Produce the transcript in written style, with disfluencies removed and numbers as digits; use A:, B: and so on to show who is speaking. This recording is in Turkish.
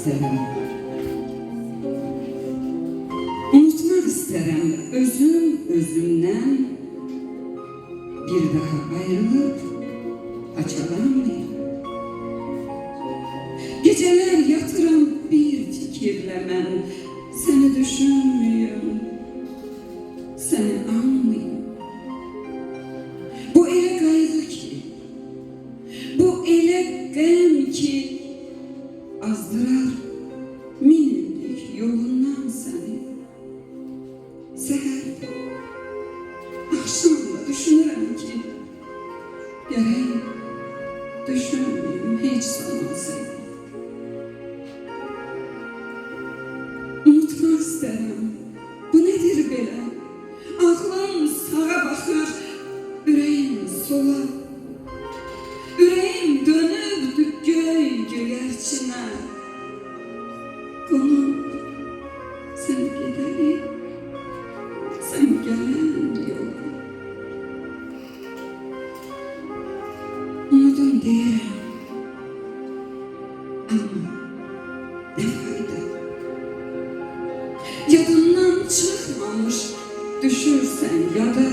A: isterim. Unutmak isterim özümden, bir daha ayrılıp açılamayım. Geceler yatırım bir fikirle ben, seni düşünmüyorum, seni anmayayım. Bu ele gayrı ki, bu ele gem ki, azdırar minillik yolundan seni. Seher, akşamda düşünürüm ki, gerek düşünmeyeyim hiç zaman seni. Unutmak isterim, bu nedir belə? Aklım sağa bakır, ürəyim sola. Ürəyim dönübdü göyərçinə. Qonub, sen gedərik, sen gələn yola. Unudum deyirəm, amma ne fayda? Yadımdan çıkmamış düşürsen ya da